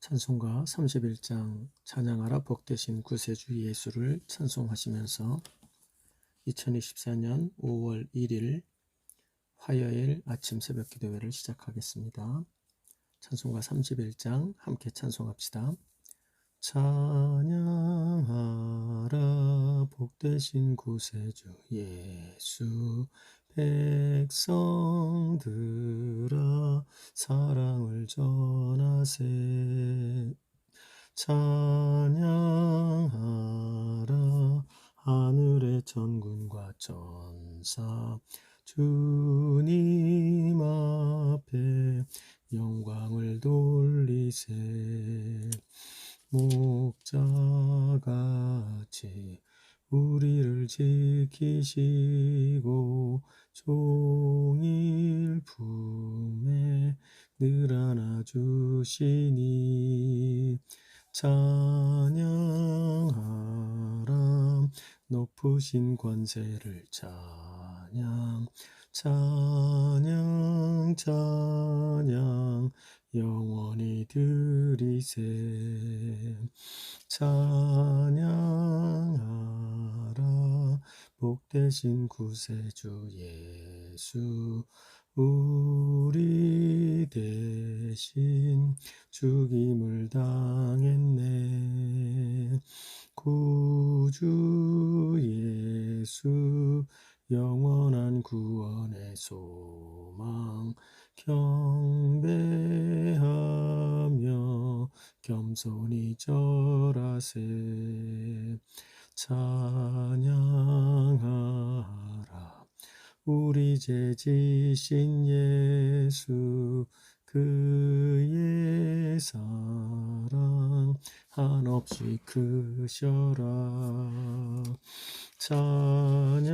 찬송가 31장 찬양하라 복되신 구세주 예수를 찬송하시면서 2024년 5월 1일 화요일 아침 새벽 기도회를 시작하겠습니다. 찬송가 31장 함께 찬송합시다. 찬양하라 복되신 구세주 예수 백성들아 사랑을 전하세. 찬양하라 하늘의 천군과 천사 주님 앞에 영광을 돌리세. 목자같이 우리를 지키시고 종일 품에 늘 안아주시니 찬양하라 높으신 권세를 찬양 찬양 찬양 영원히 드리세. 찬양하라 복되신 구세주 예수 우리 대신 죽임을 당했네. 구주 예수 영원한 구원의 소망 경배하며 겸손히 절하세. 찬양하라 우리 죄 지신 예수 그의 사랑 한없이 크셔라. 찬양하라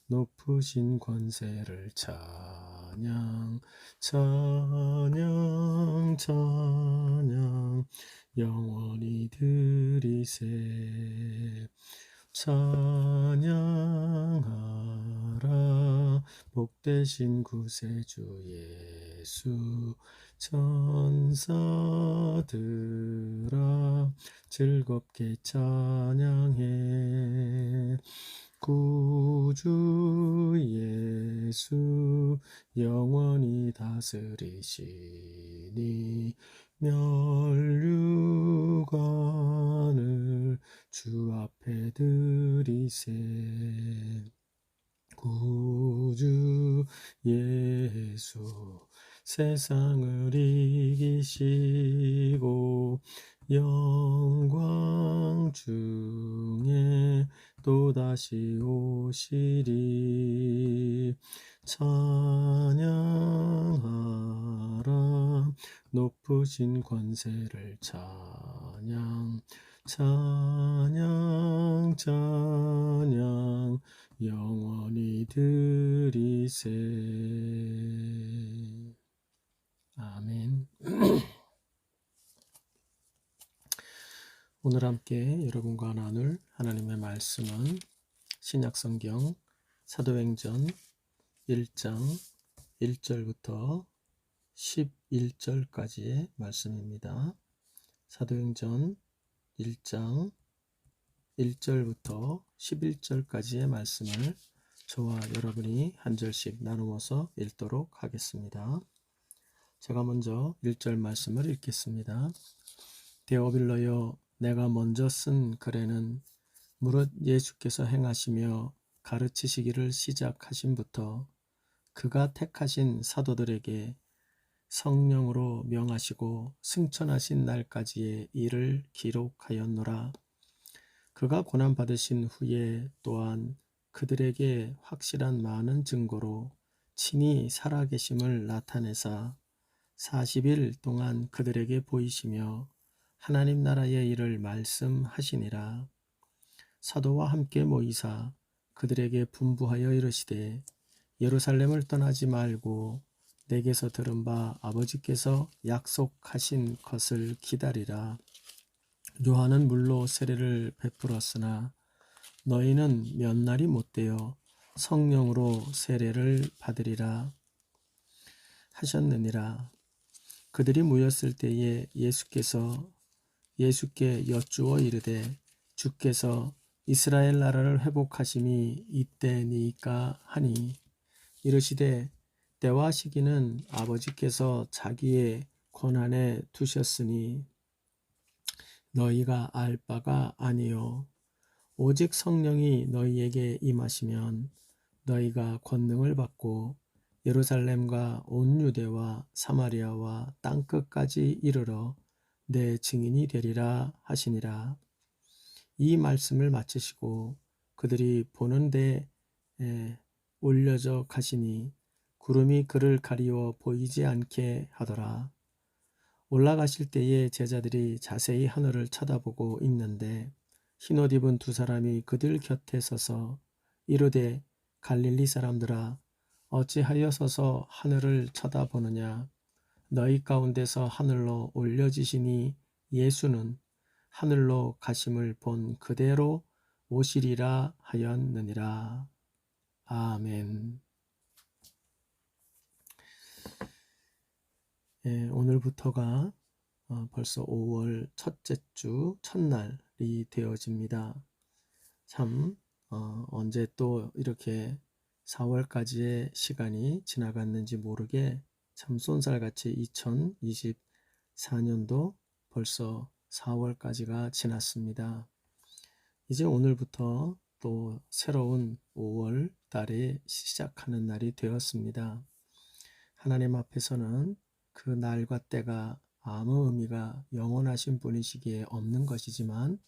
높으신 권세를 찬양 찬양 찬양 영원히 드리세. 찬양하라 복되신 구세주 예수 천사들아 즐겁게 찬양해. 구주 예수 영원히 다스리시니 멸류관을 주 앞에 드리세. 구주 예수 세상을 이기시고 영광 중에 또다시 오시리. 찬양하라 높으신 권세를 찬양 찬양 찬양 영원히 드리세. 아멘. 오늘 함께 여러분과 나눌 하나님의 말씀은 신약성경 사도행전 1장 1절부터 11절까지의 말씀입니다. 사도행전 1장 1절부터 11절까지의 말씀을 저와 여러분이 한 절씩 나누어서 읽도록 하겠습니다. 제가 먼저 1절 말씀을 읽겠습니다. 데오빌로여 내가 먼저 쓴 글에는 무릇 예수께서 행하시며 가르치시기를 시작하신부터 그가 택하신 사도들에게 성령으로 명하시고 승천하신 날까지의 일을 기록하였노라. 그가 고난받으신 후에 또한 그들에게 확실한 많은 증거로 친히 살아계심을 나타내사 40일 동안 그들에게 보이시며 하나님 나라의 일을 말씀하시니라. 사도와 함께 모이사 그들에게 분부하여 이르시되 예루살렘을 떠나지 말고 내게서 들은 바 아버지께서 약속하신 것을 기다리라. 요한은 물로 세례를 베풀었으나 너희는 몇 날이 못되어 성령으로 세례를 받으리라 하셨느니라. 그들이 모였을 때에 예수께 여쭈어 이르되 주께서 이스라엘 나라를 회복하심이 이때니까 하니 이르시되 때와 시기는 아버지께서 자기의 권한에 두셨으니 너희가 알 바가 아니요 오직 성령이 너희에게 임하시면 너희가 권능을 받고 예루살렘과 온 유대와 사마리아와 땅끝까지 이르러 내 증인이 되리라 하시니라. 이 말씀을 마치시고 그들이 보는 데에 올려져 가시니 구름이 그를 가리워 보이지 않게 하더라. 올라가실 때에 제자들이 자세히 하늘을 쳐다보고 있는데 흰옷 입은 두 사람이 그들 곁에 서서 이르되 갈릴리 사람들아 어찌하여 서서 하늘을 쳐다보느냐 너희 가운데서 하늘로 올려지시니 예수는 하늘로 가심을 본 그대로 오시리라 하였느니라. 아멘. 오늘부터가 벌써 5월 첫째 주 첫날이 되어집니다. 참 언제 또 이렇게 4월까지의 시간이 지나갔는지 모르게 참 쏜살같이 2024년도 벌써 4월까지가 지났습니다. 이제 오늘부터 또 새로운 5월 달에 시작하는 날이 되었습니다. 하나님 앞에서는 그 날과 때가 아무 의미가 영원하신 분이시기에 없는 것이지만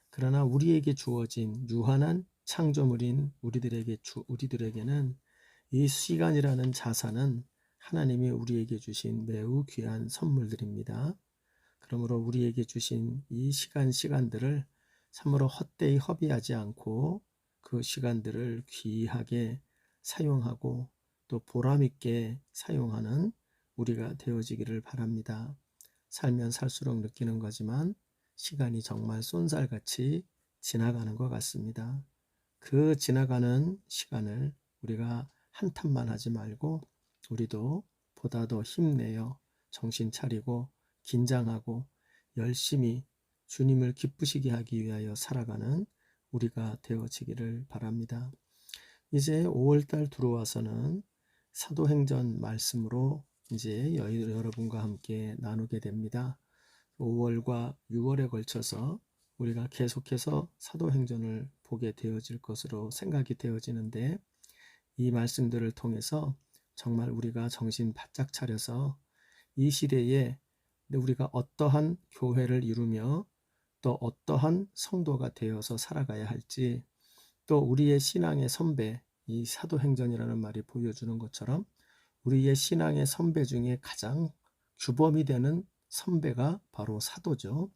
그러나 우리에게 주어진 유한한 창조물인 우리들에게는 이 시간이라는 자산은 하나님이 우리에게 주신 매우 귀한 선물들입니다. 그러므로 우리에게 주신 이 시간들을 참으로 헛되이 허비하지 않고 그 시간들을 귀하게 사용하고 또 보람있게 사용하는 우리가 되어지기를 바랍니다. 살면 살수록 느끼는 거지만 시간이 정말 쏜살같이 지나가는 것 같습니다. 그 지나가는 시간을 우리가 한탄만 하지 말고 우리도 보다 더 힘내어 정신 차리고 긴장하고 열심히 주님을 기쁘시게 하기 위하여 살아가는 우리가 되어지기를 바랍니다. 이제 5월달 들어와서는 사도행전 말씀으로 이제 여러분과 함께 나누게 됩니다. 5월과 6월에 걸쳐서 우리가 계속해서 사도행전을 보게 되어질 것으로 생각이 되어지는데 이 말씀들을 통해서 정말 우리가 정신 바짝 차려서 이 시대에 우리가 어떠한 교회를 이루며 또 어떠한 성도가 되어서 살아가야 할지 또 우리의 신앙의 선배, 이 사도행전이라는 말이 보여주는 것처럼 우리의 신앙의 선배 중에 가장 주범이 되는 선배가 바로 사도죠.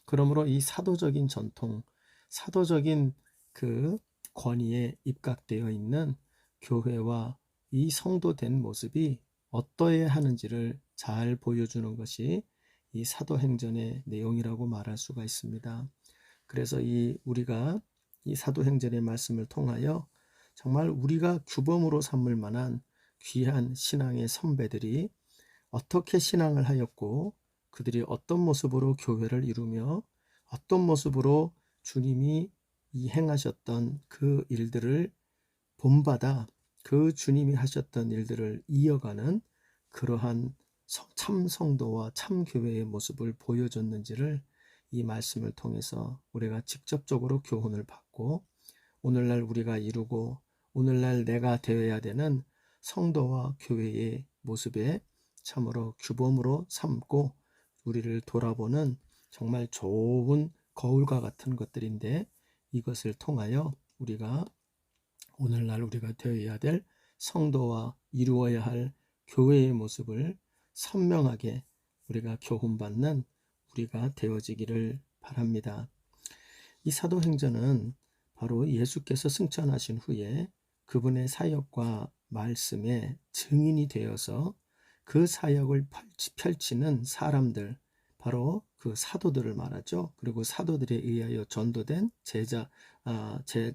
그러므로 이 사도적인 전통, 사도적인 그 권위에 입각되어 있는 교회와 이 성도된 모습이 어떠해야 하는지를 잘 보여주는 것이 이 사도행전의 내용이라고 말할 수가 있습니다. 그래서 우리가 이 사도행전의 말씀을 통하여 정말 우리가 규범으로 삼을 만한 귀한 신앙의 선배들이 어떻게 신앙을 하였고 그들이 어떤 모습으로 교회를 이루며 어떤 모습으로 주님이 행하셨던 그 일들을 본받아 그 주님이 하셨던 일들을 이어가는 그러한 참 성도와 참 교회의 모습을 보여줬는지를 이 말씀을 통해서 우리가 직접적으로 교훈을 받고 오늘날 우리가 이루고 오늘날 내가 되어야 되는 성도와 교회의 모습에 참으로 규범으로 삼고 우리를 돌아보는 정말 좋은 거울과 같은 것들인데 이것을 통하여 우리가 오늘날 우리가 되어야 될 성도와 이루어야 할 교회의 모습을 선명하게 우리가 교훈받는 우리가 되어지기를 바랍니다. 이 사도행전은 바로 예수께서 승천하신 후에 그분의 사역과 말씀에 증인이 되어서 그 사역을 펼치는 사람들, 바로 그 사도들을 말하죠. 그리고 사도들에 의하여 전도된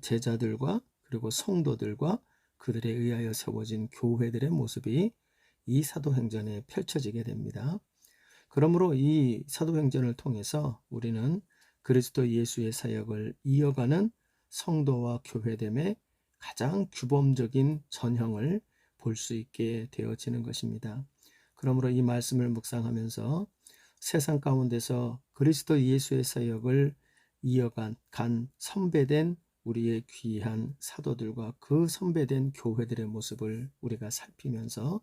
제자들과 그리고 성도들과 그들에 의하여 세워진 교회들의 모습이 이 사도행전에 펼쳐지게 됩니다. 그러므로 이 사도행전을 통해서 우리는 그리스도 예수의 사역을 이어가는 성도와 교회됨의 가장 규범적인 전형을 볼 수 있게 되어지는 것입니다. 그러므로 이 말씀을 묵상하면서 세상 가운데서 그리스도 예수의 사역을 이어간 선배된 우리의 귀한 사도들과 그 선배된 교회들의 모습을 우리가 살피면서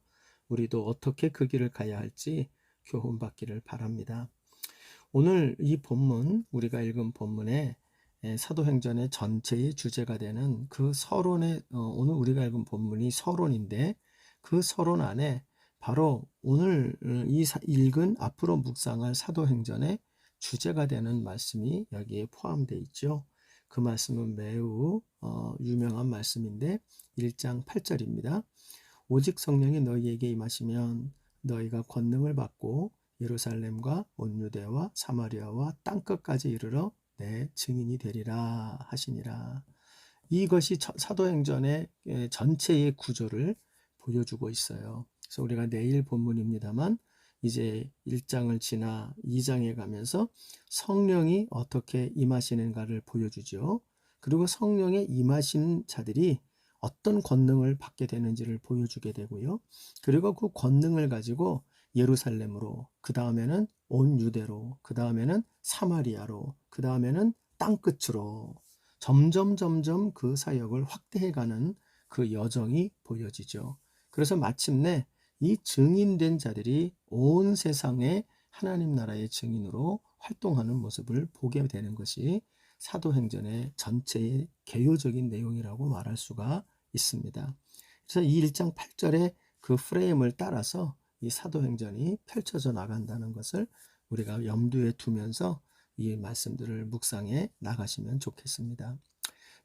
우리도 어떻게 그 길을 가야 할지 교훈받기를 바랍니다. 오늘 이 본문, 우리가 읽은 본문에 사도행전의 전체의 주제가 되는 그 서론의 오늘 우리가 읽은 본문이 서론인데 그 서론 안에 바로 오늘 읽은 앞으로 묵상할 사도행전의 주제가 되는 말씀이 여기에 포함되어 있죠. 그 말씀은 매우 유명한 말씀인데 1장 8절입니다. 오직 성령이 너희에게 임하시면 너희가 권능을 받고 예루살렘과 온 유대와 사마리아와 땅끝까지 이르러 내 증인이 되리라 하시니라. 이것이 사도행전의 전체의 구조를 보여주고 있어요. 그래서 우리가 내일 본문입니다만 이제 1장을 지나 2장에 가면서 성령이 어떻게 임하시는가를 보여주죠. 그리고 성령의 임하시는 자들이 어떤 권능을 받게 되는지를 보여주게 되고요. 그리고 그 권능을 가지고 예루살렘으로, 그 다음에는 온 유대로, 그 다음에는 사마리아로, 그 다음에는 땅끝으로 점점 그 사역을 확대해가는 그 여정이 보여지죠. 그래서 마침내 이 증인된 자들이 온 세상에 하나님 나라의 증인으로 활동하는 모습을 보게 되는 것이 사도행전의 전체의 개요적인 내용이라고 말할 수가 있습니다. 그래서 이 1장 8절의 그 프레임을 따라서 이 사도행전이 펼쳐져 나간다는 것을 우리가 염두에 두면서 이 말씀들을 묵상해 나가시면 좋겠습니다.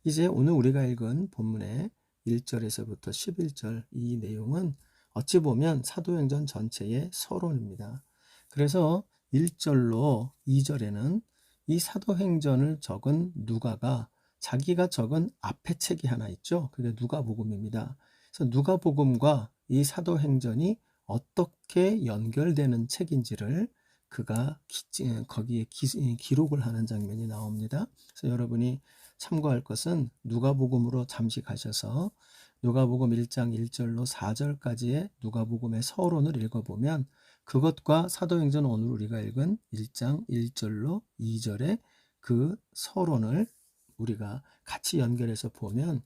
이제 오늘 우리가 읽은 본문의 1절에서부터 11절 이 내용은 어찌 보면 사도행전 전체의 서론입니다. 그래서 1절로 2절에는 이 사도행전을 적은 누가가 자기가 적은 앞에 책이 하나 있죠. 그게 누가복음입니다. 그래서 누가복음과 이 사도행전이 어떻게 연결되는 책인지를 그가 거기에 기록을 하는 장면이 나옵니다. 그래서 여러분이 참고할 것은 누가복음으로 잠시 가셔서 누가복음 1장 1절로 4절까지의 누가복음의 서론을 읽어보면 그것과 사도행전 오늘 우리가 읽은 1장 1절로 2절의 그 서론을 우리가 같이 연결해서 보면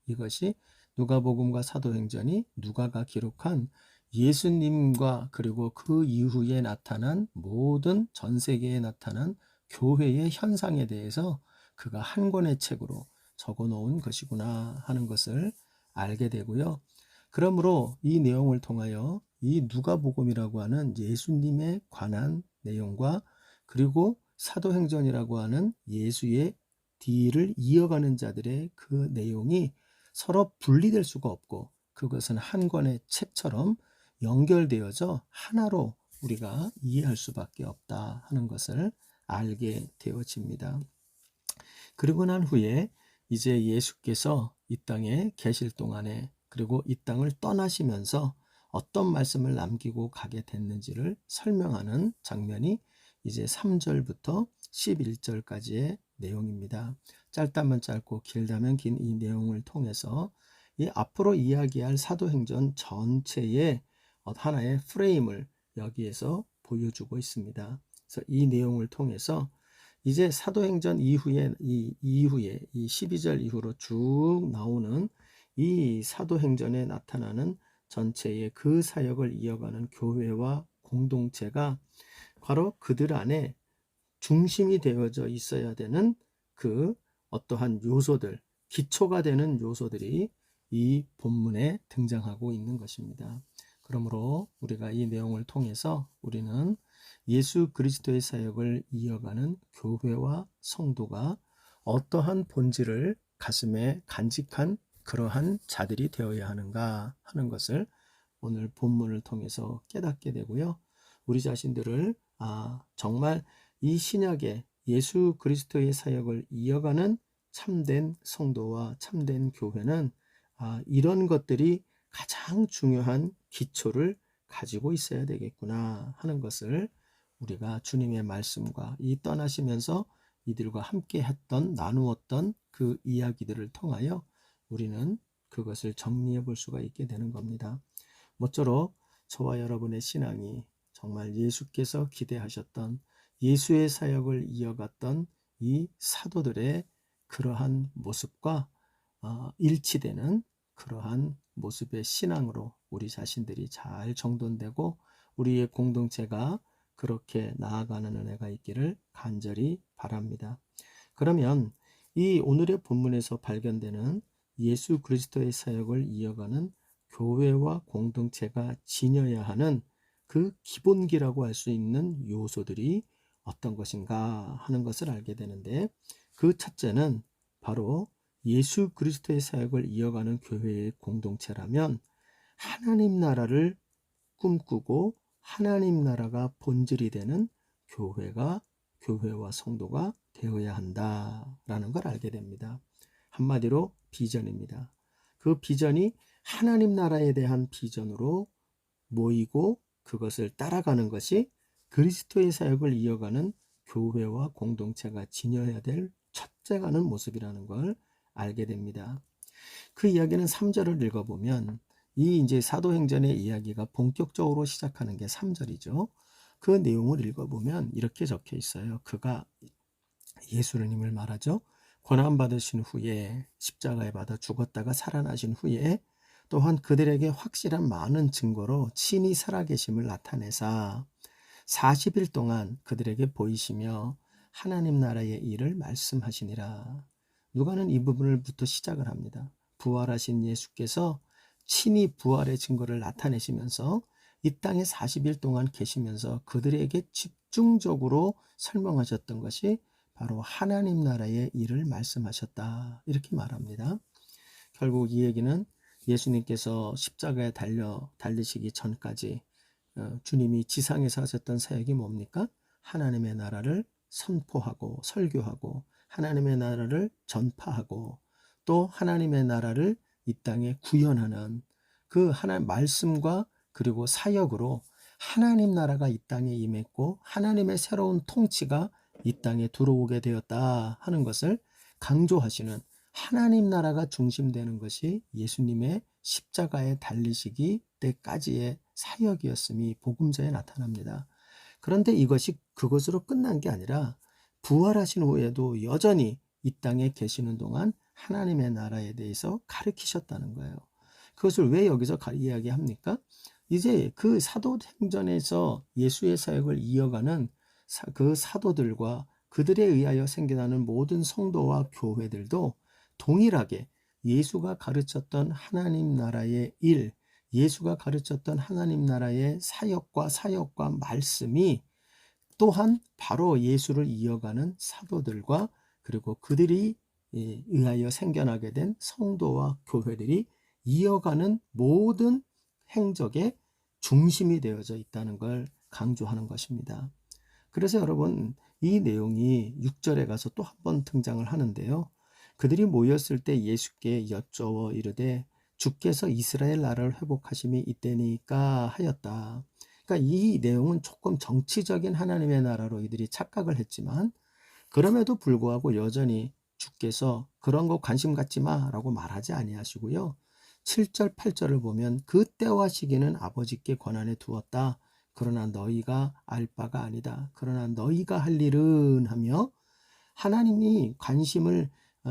이것이 누가복음과 사도행전이 누가가 기록한 예수님과 그리고 그 이후에 나타난 모든 전 세계에 나타난 교회의 현상에 대해서 그가 한 권의 책으로 적어 놓은 것이구나 하는 것을 알게 되고요. 그러므로 이 내용을 통하여 이 누가복음이라고 하는 예수님에 관한 내용과 그리고 사도행전이라고 하는 예수의 뒤를 이어가는 자들의 그 내용이 서로 분리될 수가 없고 그것은 한 권의 책처럼 연결되어져 하나로 우리가 이해할 수밖에 없다 하는 것을 알게 되어집니다. 그리고 난 후에 이제 예수께서 이 땅에 계실 동안에 그리고 이 땅을 떠나시면서 어떤 말씀을 남기고 가게 됐는지를 설명하는 장면이 이제 3절부터 11절까지의 내용입니다. 짧다면 짧고 길다면 긴 이 내용을 통해서 이 앞으로 이야기할 사도행전 전체의 하나의 프레임을 여기에서 보여주고 있습니다. 그래서 이 내용을 통해서 이제 사도행전 이후에 이 12절 이후로 쭉 나오는 이 사도행전에 나타나는 전체의 그 사역을 이어가는 교회와 공동체가 바로 그들 안에 중심이 되어져 있어야 되는 그 어떠한 요소들, 기초가 되는 요소들이 이 본문에 등장하고 있는 것입니다. 그러므로 우리가 이 내용을 통해서 우리는 예수 그리스도의 사역을 이어가는 교회와 성도가 어떠한 본질을 가슴에 간직한 그러한 자들이 되어야 하는가 하는 것을 오늘 본문을 통해서 깨닫게 되고요. 우리 자신들을 정말 이 신약의 예수 그리스도의 사역을 이어가는 참된 성도와 참된 교회는 이런 것들이 가장 중요한 기초를 가지고 있어야 되겠구나 하는 것을 우리가 주님의 말씀과 이 떠나시면서 이들과 함께 했던 나누었던 그 이야기들을 통하여 우리는 그것을 정리해 볼 수가 있게 되는 겁니다. 모쪼록 저와 여러분의 신앙이 정말 예수께서 기대하셨던 예수의 사역을 이어갔던 이 사도들의 그러한 모습과 일치되는 그러한 모습의 신앙으로 우리 자신들이 잘 정돈되고 우리의 공동체가 그렇게 나아가는 은혜가 있기를 간절히 바랍니다. 그러면 이 오늘의 본문에서 발견되는 예수 그리스도의 사역을 이어가는 교회와 공동체가 지녀야 하는 그 기본기라고 할 수 있는 요소들이 어떤 것인가 하는 것을 알게 되는데, 그 첫째는 바로 예수 그리스도의 사역을 이어가는 교회의 공동체라면 하나님 나라를 꿈꾸고 하나님 나라가 본질이 되는 교회와 성도가 되어야 한다라는 걸 알게 됩니다. 한마디로 비전입니다. 그 비전이 하나님 나라에 대한 비전으로 모이고 그것을 따라가는 것이 그리스도의 사역을 이어가는 교회와 공동체가 지녀야 될 첫째가는 모습이라는 걸 알게 됩니다. 그 이야기는 3절을 읽어보면 이 이제 사도행전의 이야기가 본격적으로 시작하는 게 3절이죠. 그 내용을 읽어보면 이렇게 적혀 있어요. 그가 예수님을 말하죠. 고난 받으신 후에 십자가에 받아 죽었다가 살아나신 후에 또한 그들에게 확실한 많은 증거로 친히 살아계심을 나타내사 40일 동안 그들에게 보이시며 하나님 나라의 일을 말씀하시니라. 누가는 이 부분을부터 시작을 합니다. 부활하신 예수께서 친히 부활의 증거를 나타내시면서 이 땅에 40일 동안 계시면서 그들에게 집중적으로 설명하셨던 것이 바로 하나님 나라의 일을 말씀하셨다, 이렇게 말합니다. 결국 이 얘기는 예수님께서 십자가에 달리시기 전까지 주님이 지상에서 하셨던 사역이 뭡니까? 하나님의 나라를 선포하고 설교하고 하나님의 나라를 전파하고 또 하나님의 나라를 이 땅에 구현하는 그 하나님 말씀과 그리고 사역으로 하나님 나라가 이 땅에 임했고 하나님의 새로운 통치가 이 땅에 들어오게 되었다 하는 것을 강조하시는, 하나님 나라가 중심되는 것이 예수님의 십자가에 달리시기 때까지의 사역이었음이 복음서에 나타납니다. 그런데 이것이 그것으로 끝난 게 아니라 부활하신 후에도 여전히 이 땅에 계시는 동안 하나님의 나라에 대해서 가르치셨다는 거예요. 그것을 왜 여기서 이야기합니까? 이제 그 사도행전에서 예수의 사역을 이어가는 그 사도들과 그들에 의하여 생겨나는 모든 성도와 교회들도 동일하게 예수가 가르쳤던 하나님 나라의 일, 예수가 가르쳤던 하나님 나라의 사역과 말씀이 또한 바로 예수를 이어가는 사도들과 그리고 그들이 의하여 생겨나게 된 성도와 교회들이 이어가는 모든 행적의 중심이 되어져 있다는 걸 강조하는 것입니다. 그래서 여러분, 이 내용이 6절에 가서 또 한 번 등장을 하는데요. 그들이 모였을 때 예수께 여쭈어 이르되 주께서 이스라엘 나라를 회복하심이 이때니까 하였다. 그러니까 이 내용은 조금 정치적인 하나님의 나라로 이들이 착각을 했지만 그럼에도 불구하고 여전히 주께서 그런 거 관심 갖지 마라고 말하지 아니하시고요. 7절 8절을 보면 그 때와 시기는 아버지께 권한에 두었다. 그러나 너희가 알 바가 아니다. 그러나 너희가 할 일은 하며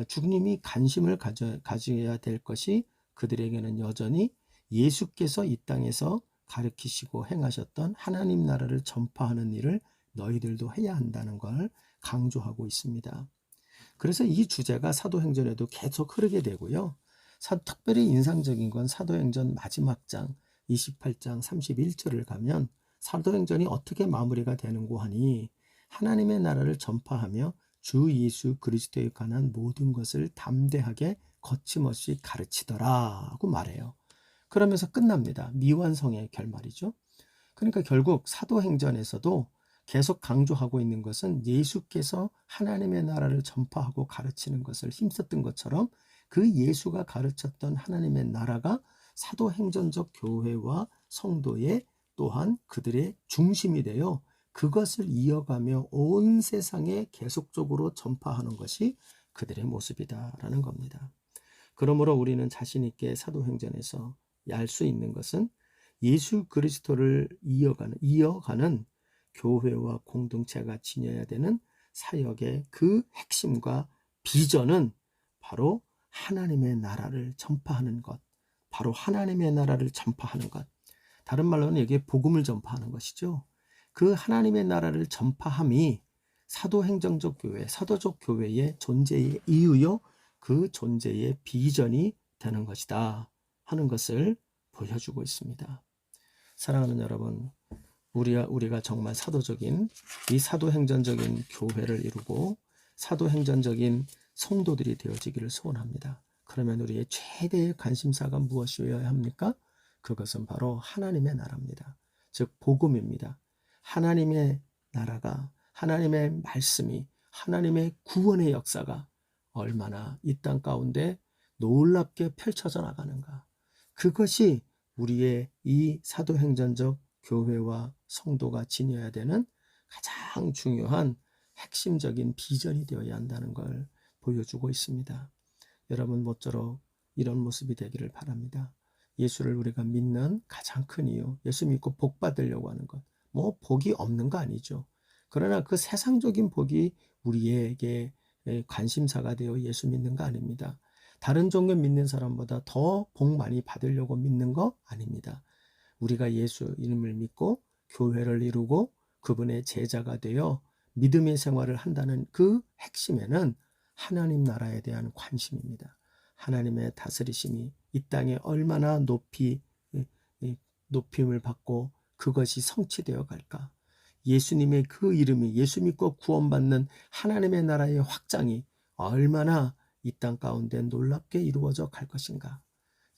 주님이 관심을 가져야 될 것이 그들에게는 여전히 예수께서 이 땅에서 가르치시고 행하셨던 하나님 나라를 전파하는 일을 너희들도 해야 한다는 걸 강조하고 있습니다. 그래서 이 주제가 사도행전에도 계속 흐르게 되고요. 특별히 인상적인 건 사도행전 마지막 장 28장 31절을 가면 사도행전이 어떻게 마무리가 되는고 하니 하나님의 나라를 전파하며 주 예수 그리스도에 관한 모든 것을 담대하게 거침없이 가르치더라 하고 말해요. 그러면서 끝납니다. 미완성의 결말이죠. 그러니까 결국 사도행전에서도 계속 강조하고 있는 것은 예수께서 하나님의 나라를 전파하고 가르치는 것을 힘썼던 것처럼 그 예수가 가르쳤던 하나님의 나라가 사도행전적 교회와 성도의 또한 그들의 중심이 되어 그것을 이어가며 온 세상에 계속적으로 전파하는 것이 그들의 모습이다라는 겁니다. 그러므로 우리는 자신 있게 사도행전에서 알 수 있는 것은 예수 그리스도를 이어가는 교회와 공동체가 지녀야 되는 사역의 그 핵심과 비전은 바로 하나님의 나라를 전파하는 것, 바로 하나님의 나라를 전파하는 것. 다른 말로는 여기에 복음을 전파하는 것이죠. 그 하나님의 나라를 전파함이 사도행정적 교회, 사도적 교회의 존재의 이유요, 그 존재의 비전이 되는 것이다 하는 것을 보여주고 있습니다. 사랑하는 여러분, 우리가 정말 사도적인 이 사도행전적인 교회를 이루고 사도행전적인 성도들이 되어지기를 소원합니다. 그러면 우리의 최대의 관심사가 무엇이어야 합니까? 그것은 바로 하나님의 나라입니다. 즉 복음입니다. 하나님의 나라가, 하나님의 말씀이, 하나님의 구원의 역사가 얼마나 이 땅 가운데 놀랍게 펼쳐져 나가는가. 그것이 우리의 이 사도행전적 교회와 성도가 지녀야 되는 가장 중요한 핵심적인 비전이 되어야 한다는 걸 보여주고 있습니다. 여러분 모쪼록 이런 모습이 되기를 바랍니다. 예수를 우리가 믿는 가장 큰 이유, 예수 믿고 복 받으려고 하는 것, 뭐 복이 없는 거 아니죠. 그러나 그 세상적인 복이 우리에게 관심사가 되어 예수 믿는 거 아닙니다. 다른 종교 믿는 사람보다 더 복 많이 받으려고 믿는 거 아닙니다. 우리가 예수 이름을 믿고 교회를 이루고 그분의 제자가 되어 믿음의 생활을 한다는 그 핵심에는 하나님 나라에 대한 관심입니다. 하나님의 다스리심이 이 땅에 얼마나 높임을 받고 그것이 성취되어 갈까? 예수님의 그 이름이, 예수 믿고 구원받는 하나님의 나라의 확장이 얼마나 이 땅 가운데 놀랍게 이루어져 갈 것인가?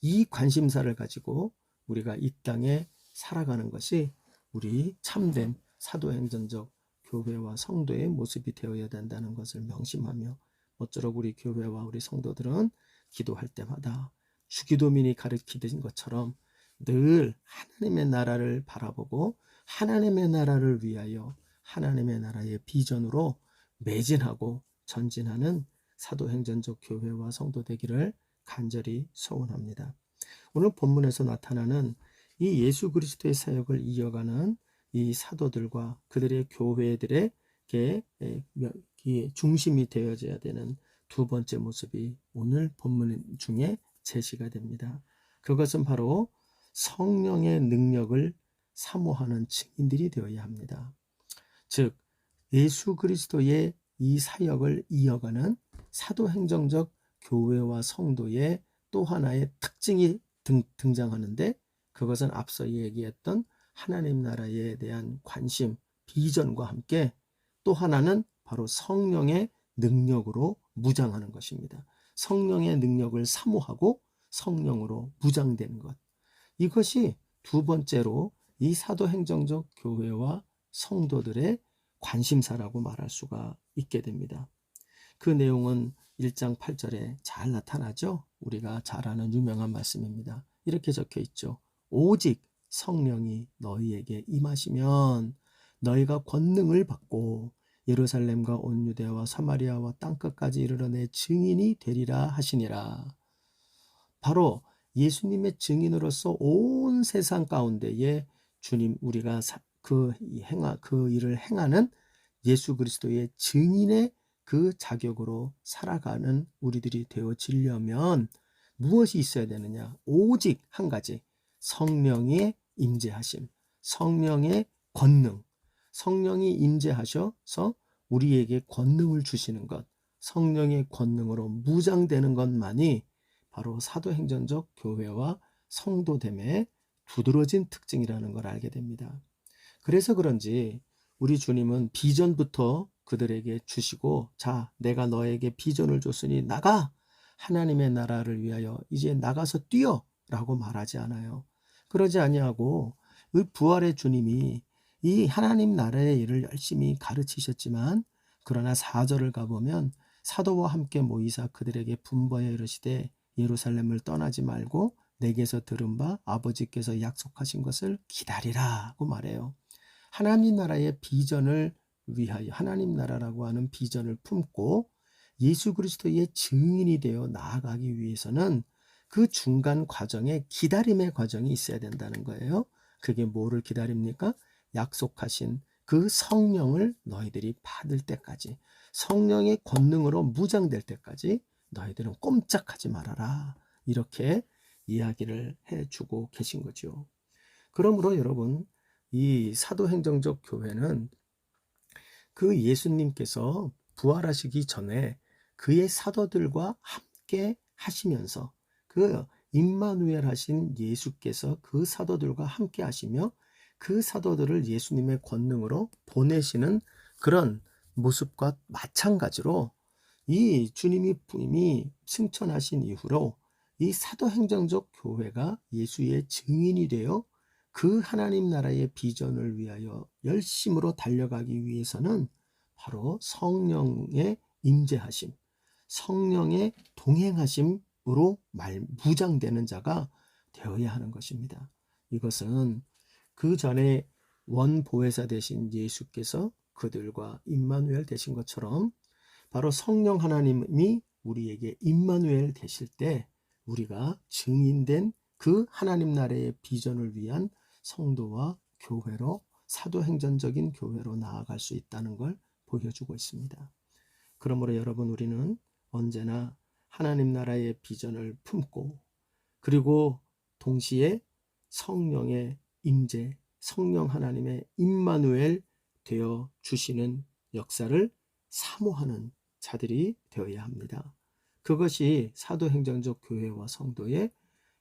이 관심사를 가지고 우리가 이 땅에 살아가는 것이 우리 참된 사도행전적 교회와 성도의 모습이 되어야 된다는 것을 명심하며, 모쪼록 우리 교회와 우리 성도들은 기도할 때마다 주기도민이 가르치신 것처럼 늘 하나님의 나라를 바라보고 하나님의 나라를 위하여 하나님의 나라의 비전으로 매진하고 전진하는 사도행전적 교회와 성도 되기를 간절히 소원합니다. 오늘 본문에서 나타나는 이 예수 그리스도의 사역을 이어가는 이 사도들과 그들의 교회들에게 중심이 되어져야 되는 두 번째 모습이 오늘 본문 중에 제시가 됩니다. 그것은 바로 성령의 능력을 사모하는 증인들이 되어야 합니다. 즉 예수 그리스도의 이 사역을 이어가는 사도행정적 교회와 성도의 또 하나의 특징이 등장하는데, 그것은 앞서 얘기했던 하나님 나라에 대한 관심, 비전과 함께 또 하나는 바로 성령의 능력으로 무장하는 것입니다. 성령의 능력을 사모하고 성령으로 무장되는 것. 이것이 두 번째로 이 사도행정적 교회와 성도들의 관심사라고 말할 수가 있게 됩니다. 그 내용은 1장 8절에 잘 나타나죠. 우리가 잘 아는 유명한 말씀입니다. 이렇게 적혀 있죠. 오직 성령이 너희에게 임하시면 너희가 권능을 받고 예루살렘과 온 유대와 사마리아와 땅끝까지 이르러 내 증인이 되리라 하시니라. 바로 예수님의 증인으로서 온 세상 가운데에 주님, 우리가 그 일을 행하는 예수 그리스도의 증인의 그 자격으로 살아가는 우리들이 되어지려면 무엇이 있어야 되느냐? 오직 한 가지, 성령의 임재하심, 성령의 권능. 성령이 임재하셔서 우리에게 권능을 주시는 것, 성령의 권능으로 무장되는 것만이 바로 사도행전적 교회와 성도됨의 두드러진 특징이라는 걸 알게 됩니다. 그래서 그런지 우리 주님은 비전부터 그들에게 주시고, 자, 내가 너에게 비전을 줬으니 나가! 하나님의 나라를 위하여 이제 나가서 뛰어! 라고 말하지 않아요. 그러지 아니하고 그 부활의 주님이 이 하나님 나라의 일을 열심히 가르치셨지만, 그러나 4절을 가보면 사도와 함께 모이사 그들에게 분부하여 이르시되 예루살렘을 떠나지 말고 내게서 들은 바 아버지께서 약속하신 것을 기다리라고 말해요. 하나님 나라의 비전을 위하여 하나님 나라라고 하는 비전을 품고 예수 그리스도의 증인이 되어 나아가기 위해서는 그 중간 과정에 기다림의 과정이 있어야 된다는 거예요. 그게 뭐를 기다립니까? 약속하신 그 성령을 너희들이 받을 때까지, 성령의 권능으로 무장될 때까지 너희들은 꼼짝하지 말아라. 이렇게 이야기를 해주고 계신 거죠. 그러므로 여러분, 이 사도행정적 교회는 그 예수님께서 부활하시기 전에 그의 사도들과 함께 하시면서 그 임마누엘 하신 예수께서 그 사도들과 함께 하시며 그 사도들을 예수님의 권능으로 보내시는 그런 모습과 마찬가지로 이 주님이 이미 승천하신 이후로 이 사도행정적 교회가 예수의 증인이 되어 그 하나님 나라의 비전을 위하여 열심으로 달려가기 위해서는 바로 성령의 임재하심, 성령의 동행하심으로 무장되는 자가 되어야 하는 것입니다. 이것은 그 전에 원보혜사 되신 예수께서 그들과 임마누엘 되신 것처럼 바로 성령 하나님이 우리에게 임마누엘 되실 때 우리가 증인된 그 하나님 나라의 비전을 위한 성도와 교회로 사도행전적인 교회로 나아갈 수 있다는 걸 보여주고 있습니다. 그러므로 여러분, 우리는 언제나 하나님 나라의 비전을 품고 그리고 동시에 성령의 임재, 성령 하나님의 임마누엘 되어 주시는 역사를 사모하는 자들이 되어야 합니다. 그것이 사도행전적 교회와 성도의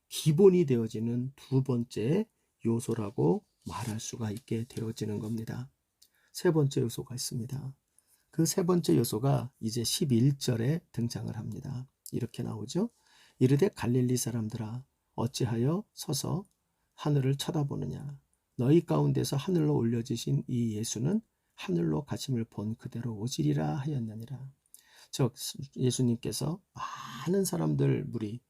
기본이 되어지는 두 번째 요소라고 말할 수가 있게 되어지는 겁니다. 세 번째 요소가 있습니다. 그 세 번째 요소가 이제 11절에 등장을 합니다. 이렇게 나오죠. 이르되 갈릴리 사람들아 어찌하여 서서 하늘을 쳐다보느냐. 너희 가운데서 하늘로 올려지신 이 예수는 하늘로 가심을 본 그대로 오시리라 하였느니라. 즉 예수님께서 많은 사람들 무리,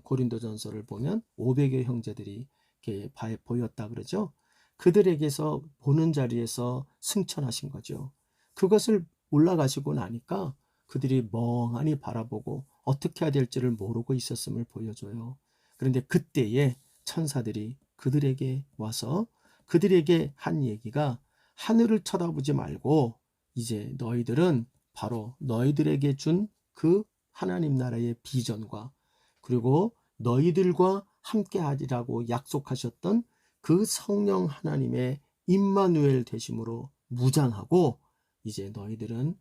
고린도전서를 보면 500여 형제들이 이렇게 보였다 그러죠. 그들에게서 보는 자리에서 승천하신 거죠. 그것을 올라가시고 나니까 그들이 멍하니 바라보고 어떻게 해야 될지를 모르고 있었음을 보여줘요. 그런데 그때에 천사들이 그들에게 와서 그들에게 한 얘기가 하늘을 쳐다보지 말고 이제 너희들은 바로 너희들에게 준 그 하나님 나라의 비전과 그리고 너희들과 함께 하리라고 약속하셨던 그 성령 하나님의 임마누엘 되심으로 무장하고 이제 너희들은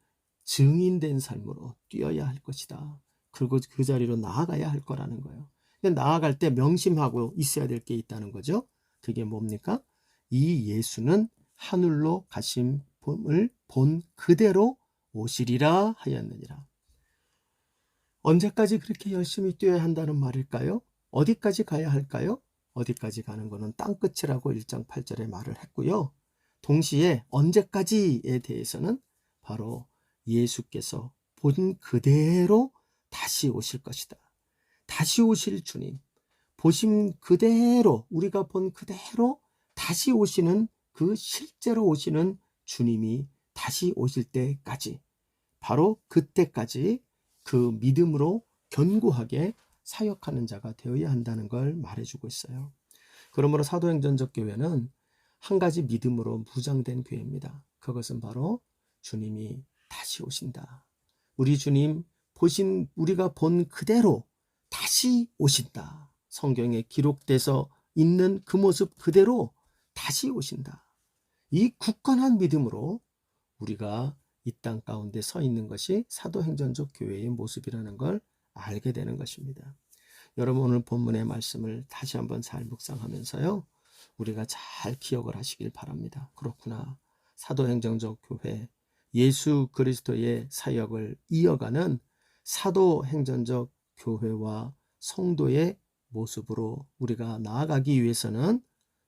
증인된 삶으로 뛰어야 할 것이다. 그리고 그 자리로 나아가야 할 거라는 거예요. 나아갈 때 명심하고 있어야 될 게 있다는 거죠. 그게 뭡니까? 이 예수는 하늘로 가심을 본 그대로 오시리라 하였느니라. 언제까지 그렇게 열심히 뛰어야 한다는 말일까요? 어디까지 가야 할까요? 어디까지 가는 것은 땅끝이라고 1장 8절에 말을 했고요. 동시에 언제까지에 대해서는 바로 예수께서 본 그대로 다시 오실 것이다. 다시 오실 주님, 보신 그대로 우리가 본 그대로 다시 오시는 그 실제로 오시는 주님이 다시 오실 때까지 바로 그때까지 그 믿음으로 견고하게 사역하는 자가 되어야 한다는 걸 말해주고 있어요. 그러므로 사도행전적 교회는 한 가지 믿음으로 무장된 교회입니다. 그것은 바로 주님이 다시 오신다. 우리 주님 우리가 본 그대로 다시 오신다. 성경에 기록돼서 있는 그 모습 그대로 다시 오신다. 이 굳건한 믿음으로 우리가 이 땅 가운데 서 있는 것이 사도행전적 교회의 모습이라는 걸 알게 되는 것입니다. 여러분, 오늘 본문의 말씀을 다시 한번 잘 묵상하면서요, 우리가 잘 기억을 하시길 바랍니다. 그렇구나. 사도행정적 교회, 예수 그리스도의 사역을 이어가는 사도행전적 교회와 성도의 모습으로 우리가 나아가기 위해서는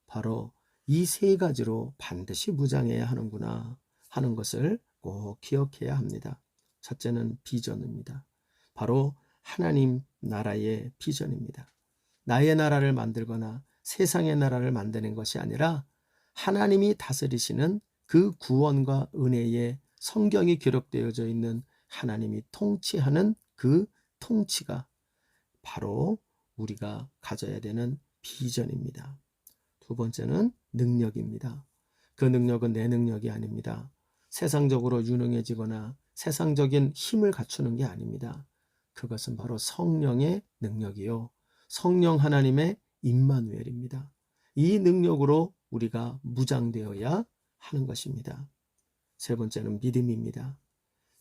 바로 이 세 가지로 반드시 무장해야 하는구나 하는 것을 꼭 기억해야 합니다. 첫째는 비전입니다. 바로 하나님 나라의 비전입니다. 나의 나라를 만들거나 세상의 나라를 만드는 것이 아니라 하나님이 다스리시는 그 구원과 은혜의 성경이 기록되어져 있는 하나님이 통치하는 그 통치가 바로 우리가 가져야 되는 비전입니다. 두 번째는 능력입니다. 그 능력은 내 능력이 아닙니다. 세상적으로 유능해지거나 세상적인 힘을 갖추는 게 아닙니다. 그것은 바로 성령의 능력이요. 성령 하나님의 임마누엘입니다. 이 능력으로 우리가 무장되어야 하는 것입니다. 세 번째는 믿음입니다.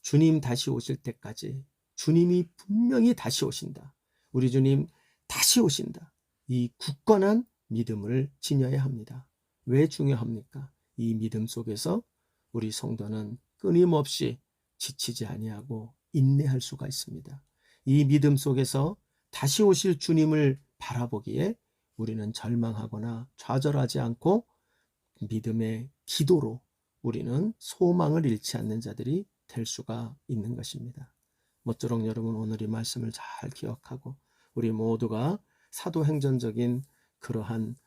주님 다시 오실 때까지 주님이 분명히 다시 오신다. 우리 주님 다시 오신다. 이 굳건한 믿음을 지녀야 합니다. 왜 중요합니까? 이 믿음 속에서 우리 성도는 끊임없이 지치지 아니하고 인내할 수가 있습니다. 이 믿음 속에서 다시 오실 주님을 바라보기에 우리는 절망하거나 좌절하지 않고 믿음의 기도로 우리는 소망을 잃지 않는 자들이 될 수가 있는 것입니다. 모쪼록 여러분 오늘 이 말씀을 잘 기억하고 우리 모두가 사도행전적인 그러한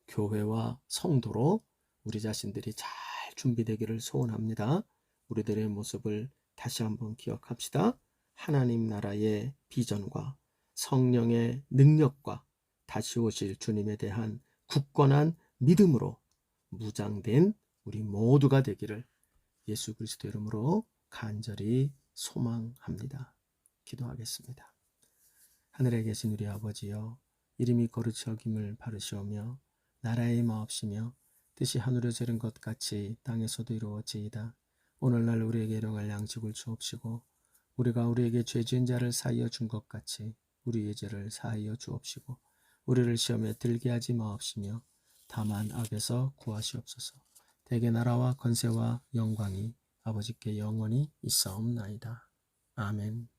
교회와 성도로 우리 자신들이 잘 준비되기를 소원합니다. 우리들의 모습을 다시 한번 기억합시다. 하나님 나라의 비전과 성령의 능력과 다시 오실 주님에 대한 굳건한 믿음으로 무장된 우리 모두가 되기를 예수 그리스도 이름으로 간절히 소망합니다. 기도하겠습니다. 하늘에 계신 우리 아버지여, 이름이 거룩히 여김을 바르시오며 나라의 마옵시며 뜻이 하늘에서 이룬 것 같이 땅에서도 이루어지이다. 오늘날 우리에게 일용할 양식을 주옵시고 우리가 우리에게 죄 지은 자를 사하여 준 것 같이 우리의 죄를 사하여 주옵시고 우리를 시험에 들게 하지 마옵시며 다만 악에서 구하시옵소서. 대개 나라와 권세와 영광이 아버지께 영원히 있사옵나이다. 아멘.